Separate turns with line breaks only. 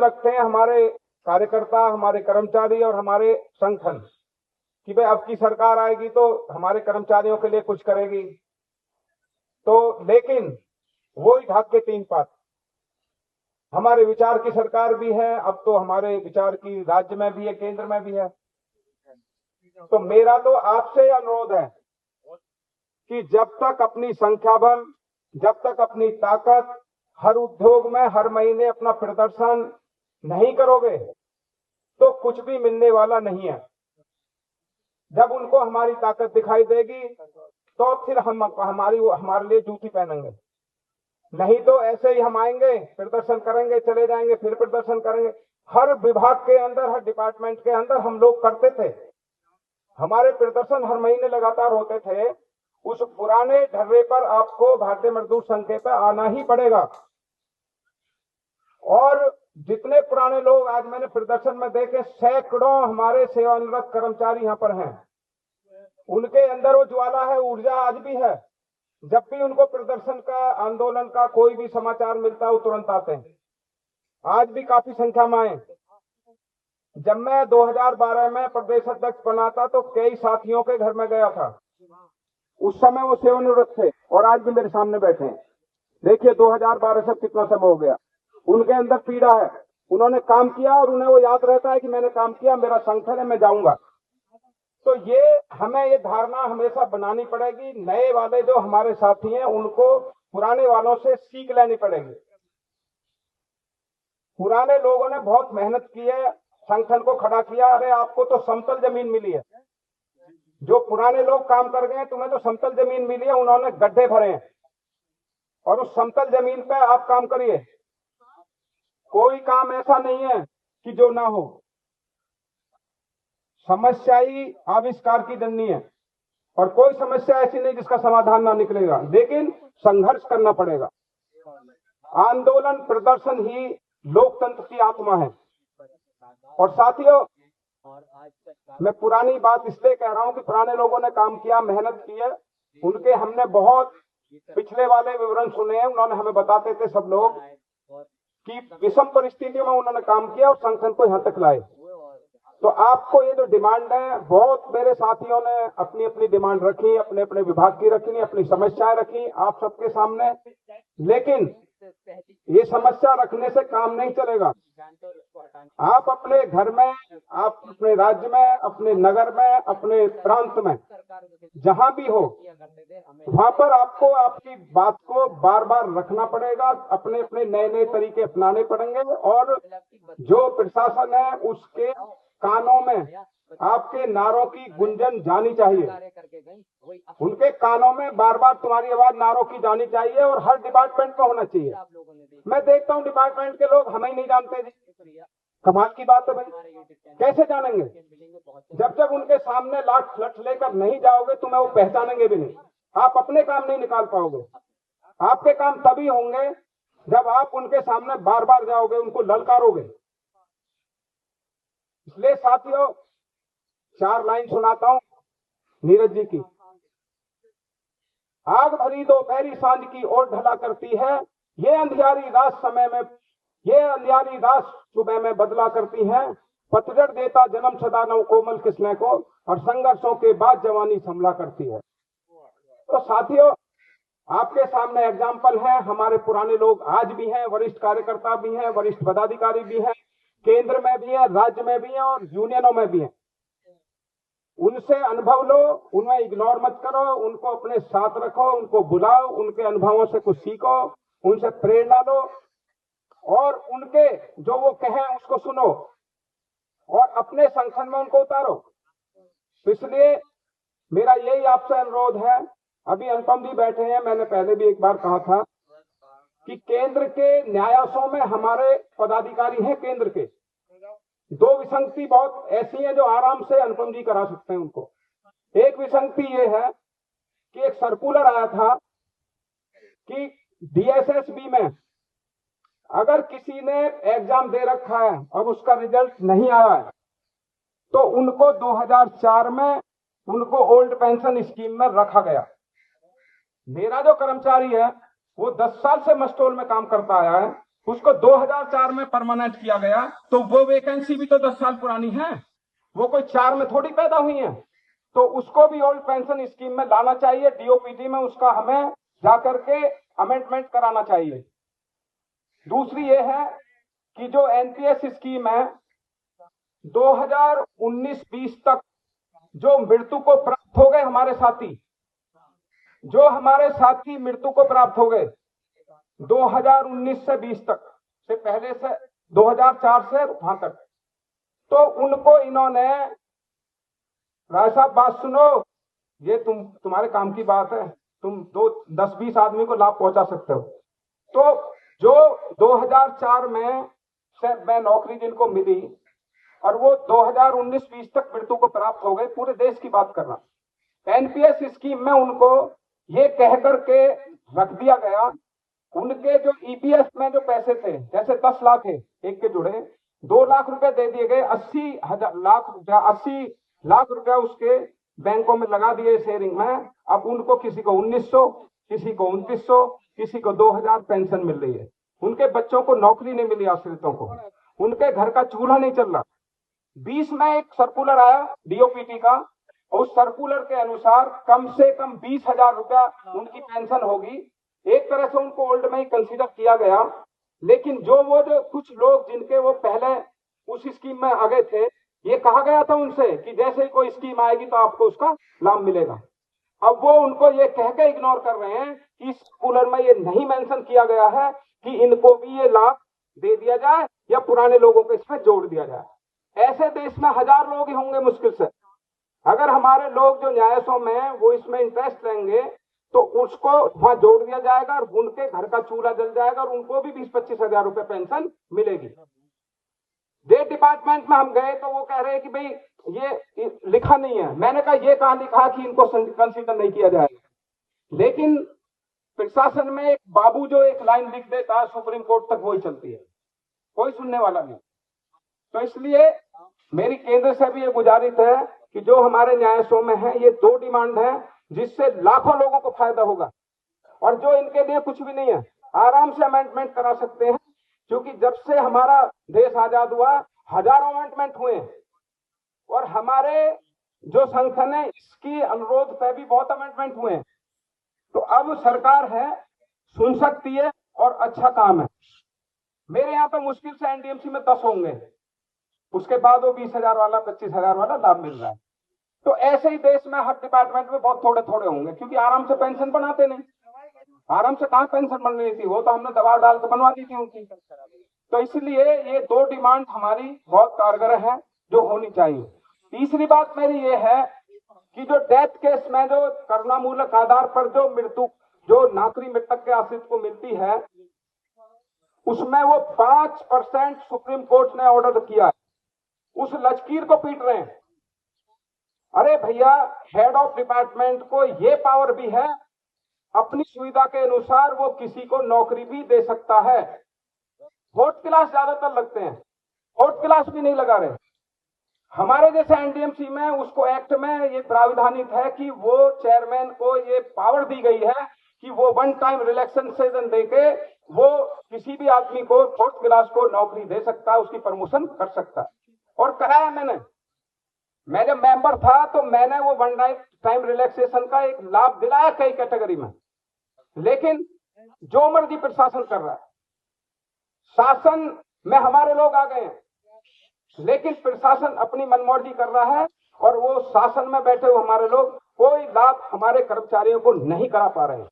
रखते हैं हमारे कार्यकर्ता, हमारे कर्मचारी और हमारे संगठन कि भाई अब की सरकार आएगी तो हमारे कर्मचारियों के लिए कुछ करेगी। तो लेकिन वो ही ढाक के तीन पात। हमारे विचार की सरकार भी है, अब तो हमारे विचार की राज्य में भी है, केंद्र में भी है। तो मेरा तो आपसे अनुरोध है कि जब तक अपनी संख्या बल, जब तक अपनी ताकत, हर उद्योग में हर महीने अपना प्रदर्शन नहीं करोगे तो कुछ भी मिलने वाला नहीं है। जब उनको हमारी ताकत दिखाई देगी तो फिर हम हमारे लिए जूती पहनेंगे। नहीं तो ऐसे ही हम आएंगे, प्रदर्शन करेंगे, चले जाएंगे, फिर प्रदर्शन करेंगे। हर विभाग के अंदर, हर डिपार्टमेंट के अंदर हम लोग करते थे। हमारे प्रदर्शन हर महीने लगातार होते थे। उस पुराने ढर्रे पर आपको भारतीय मजदूर संघ पे आना ही पड़ेगा। और जितने पुराने लोग आज मैंने प्रदर्शन में देखे, सैकड़ों हमारे सेवानिवृत्त कर्मचारी यहाँ पर हैं। उनके अंदर वो ज्वाला है, ऊर्जा आज भी है। जब भी उनको प्रदर्शन का, आंदोलन का कोई भी समाचार मिलता है वो तुरंत आते हैं। आज भी काफी संख्या में आए। जब मैं 2012 में प्रदेश अध्यक्ष बना था तो कई साथियों के घर में गया था। उस समय वो सेवानिवृत्त थे और आज भी मेरे सामने बैठे हैं। देखिए 2012 से कितना समय हो गया। उनके अंदर पीड़ा है, उन्होंने काम किया और उन्हें वो याद रहता है कि मैंने काम किया, मेरा संगठन है, मैं जाऊंगा। तो ये हमें ये धारणा हमेशा बनानी पड़ेगी। नए वाले जो हमारे साथी हैं उनको पुराने वालों से सीख लेनी पड़ेगी। पुराने लोगों ने बहुत मेहनत की है, संगठन को खड़ा किया। अरे आपको तो समतल जमीन मिली है। जो पुराने लोग काम कर गए, तुम्हें तो समतल जमीन मिली है, उन्होंने गड्ढे भरे हैं और उस समतल जमीन पे आप काम करिए। कोई काम ऐसा नहीं है कि जो ना हो। समस्या ही आविष्कार की जननी है और कोई समस्या ऐसी नहीं जिसका समाधान ना निकलेगा, लेकिन संघर्ष करना पड़ेगा। आंदोलन, प्रदर्शन ही लोकतंत्र की आत्मा है। और साथियों, मैं पुरानी बात इसलिए कह रहा हूं कि पुराने लोगों ने काम किया, मेहनत की है। उनके हमने बहुत पिछले वाले विवरण सुने हैं। उन्होंने हमें बताते थे सब लोग कि विषम परिस्थितियों में उन्होंने काम किया और संगठन को यहां तक लाए। तो आपको ये जो डिमांड है, बहुत मेरे साथियों ने अपनी अपनी डिमांड रखी, अपने अपने विभाग की रखी, अपनी समस्याएं रखी आप सबके सामने। लेकिन ये समस्या रखने से काम नहीं चलेगा। आप अपने घर में, आप अपने राज्य में, अपने नगर में, अपने प्रांत में, जहां भी हो, वहां पर आपको आपकी बात को बार बार रखना पड़ेगा। अपने अपने नए नए तरीके अपनाने पड़ेंगे और जो प्रशासन है उसके कानों में आपके नारों की गुंजन जानी चाहिए। उनके कानों में बार बार तुम्हारी आवाज नारों की जानी चाहिए और हर डिपार्टमेंट में होना चाहिए। मैं देखता हूँ डिपार्टमेंट के लोग हमें ही नहीं जानते जी। कमाल की बात है भाई, कैसे जानेंगे? जब जब उनके सामने लाठ लठ लेकर नहीं जाओगे तुम्हें वो पहचानेंगे भी नहीं। आप अपने काम नहीं निकाल पाओगे। आपके काम तभी होंगे जब आप उनके सामने बार बार जाओगे, उनको ललकारोगे। इसलिए साथियों, 4 लाइन सुनाता हूं नीरज जी की। आग भरी दोपहरी सांझ की ओर ढला करती है, ये अंधियारी रात समय में, ये अंधियारी रात सुबह में बदला करती है। पतझड़ देता जन्म सदा नव कोमल किस्ने को और संघर्षों के बाद जवानी संभला करती है। तो साथियों, आपके सामने एग्जाम्पल है। हमारे पुराने लोग आज भी हैं, वरिष्ठ कार्यकर्ता भी हैं, वरिष्ठ पदाधिकारी भी हैं, केंद्र में भी है, राज्य में भी है और यूनियनों में भी है। उनसे अनुभव लो, उन्हें इग्नोर मत करो, उनको अपने साथ रखो, उनको बुलाओ, उनके अनुभवों से कुछ सीखो, उनसे प्रेरणा लो और उनके जो वो कहें उसको सुनो और अपने संगठन में उनको उतारो। इसलिए मेरा यही आपसे अनुरोध है। अभी अनुपम जी बैठे हैं, मैंने पहले भी एक बार कहा था कि केंद्र के न्यायालयों में हमारे पदाधिकारी हैं। केंद्र के 2 विसंगति बहुत ऐसी हैं जो आराम से अनुपम जी करा सकते हैं उनको। एक विसंगति ये है कि एक सर्कुलर आया था कि DSSB में अगर किसी ने एग्जाम दे रखा है और उसका रिजल्ट नहीं आया है तो उनको 2004 में उनको ओल्ड पेंशन स्कीम में रखा गया। मेरा जो कर्मचारी है वो 10 साल से मस्टोल में काम करता आया है उसको 2004 में परमानेंट किया गया, तो वो वैकेंसी भी तो 10 साल पुरानी है, वो कोई 4 में थोड़ी पैदा हुई है। तो उसको भी ओल्ड पेंशन स्कीम में लाना चाहिए, डीओपीटी में उसका हमें जाकर के अमेंडमेंट कराना चाहिए। दूसरी ये है कि जो एनपीएस स्कीम है 2019-20 तक जो मृत्यु को प्राप्त हो गए हमारे साथी, जो हमारे साथी मृत्यु को प्राप्त हो गए 2019 से 20 तक, से पहले से 2004 से वहां तक, तो उनको इन्होंने, राय साहब बात सुनो, ये तुम्हारे काम की बात है, तुम 10-20 आदमी को लाभ पहुंचा सकते हो। तो जो 2004 में से मैं नौकरी जिनको मिली और वो 2019-20 तक मृत्यु को प्राप्त हो गए, पूरे देश की बात कर रहा, एनपीएस स्कीम में उनको ये कह करके रख दिया गया, उनके जो ईपीएस में जो पैसे थे, जैसे 10 लाख है एक के जुड़े, 2 लाख रुपए दे दिए गए, 80 लाख रुपया उसके बैंकों में लगा दिए शेयरिंग में। अब उनको किसी को 1900, किसी को 2900, किसी को 2000 पेंशन मिल रही है। उनके बच्चों को नौकरी नहीं मिली, आश्रितों को, उनके घर का चूल्हा नहीं चल रहा। 20 में एक सर्कुलर आया डीओपीटी का, उस सर्कुलर के अनुसार कम से कम 20,000 रुपया उनकी पेंशन होगी। एक तरह से उनको ओल्ड में ही कंसीडर किया गया, लेकिन जो कुछ लोग जिनके वो पहले उस स्कीम में आ गए थे, ये कहा गया था उनसे कि जैसे ही कोई स्कीम आएगी तो आपको उसका लाभ मिलेगा। अब वो उनको ये कह के इग्नोर कर रहे हैं कि इस सर्कुलर में ये नहीं मेंशन किया गया है कि इनको भी ये लाभ दे दिया जाए या पुराने लोगों को इसमें जोड़ दिया जाए। ऐसे देश में 1000 लोग ही होंगे मुश्किल से। अगर हमारे लोग जो न्यायालयों में वो इसमें इंटरेस्ट लेंगे तो उसको वहां जोड़ दिया जाएगा और उनके घर का चूल्हा जल जाएगा और उनको भी 20-25 हजार रुपए पेंशन मिलेगी। डेट डिपार्टमेंट में हम गए तो वो कह रहे हैं कि भाई ये लिखा नहीं है। मैंने कहा ये कहां लिखा कि इनको कंसीडर नहीं किया जाएगा, लेकिन प्रशासन में एक बाबू जो एक लाइन लिख देता है सुप्रीम कोर्ट तक वही चलती है, कोई सुनने वाला नहीं। तो इसलिए मेरी केंद्र से भी ये गुजारिश है कि जो हमारे न्यायालयों में है, ये 2 डिमांड है जिससे लाखों लोगों को फायदा होगा, और जो इनके लिए कुछ भी नहीं है आराम से अमेंडमेंट करा सकते हैं, क्योंकि जब से हमारा देश आजाद हुआ हजारों अमेंडमेंट हुए और हमारे जो संगठन है इसकी अनुरोध पे भी बहुत अमेंडमेंट हुए हैं। तो अब सरकार है, सुन सकती है और अच्छा काम है। मेरे यहाँ पे मुश्किल से एनडीएमसी में 10 होंगे, उसके बाद वो 20,000 वाला 25,000 वाला लाभ मिल रहा है। तो ऐसे ही देश में हर डिपार्टमेंट में बहुत थोड़े थोड़े होंगे, क्योंकि आराम से पेंशन बनाते नहीं। आराम से कहाँ पेंशन बन रही थी, वो तो हमने दबाव डाल के बनवा दी थी उनकी। तो इसलिए ये 2 डिमांड हमारी बहुत कारगर है जो होनी चाहिए। तीसरी बात मेरी ये है कि जो डेथ केस में जो करुणामूलक आधार पर जो मृत्यु जो नौकरी मृतक के आश्रित को मिलती है, उसमें वो 5% सुप्रीम कोर्ट ने ऑर्डर किया है, उस लकीर को पीट रहे हैं। अरे भैया, हेड ऑफ डिपार्टमेंट को ये पावर भी है, अपनी सुविधा के अनुसार वो किसी को नौकरी भी दे सकता है। फोर्थ क्लास ज्यादातर लगते हैं, फोर्थ क्लास भी नहीं लगा रहे। हमारे जैसे एनडीएमसी में उसको एक्ट में ये प्राविधानित है कि वो चेयरमैन को ये पावर दी गई है कि वो 1 टाइम रिलैक्सेशन देके वो किसी भी आदमी को फोर्थ क्लास को नौकरी दे सकता है, उसकी प्रमोशन कर सकता है। और कराया मैं जब मेंबर था तो मैंने वो 1 टाइम रिलैक्सेशन का एक लाभ दिलाया कई कैटेगरी में। लेकिन जो मर्जी प्रशासन कर रहा है, शासन में हमारे लोग आ गए हैं, लेकिन प्रशासन अपनी मनमर्जी कर रहा है और वो शासन में बैठे हुए हमारे लोग कोई लाभ हमारे कर्मचारियों को नहीं करा पा रहे हैं।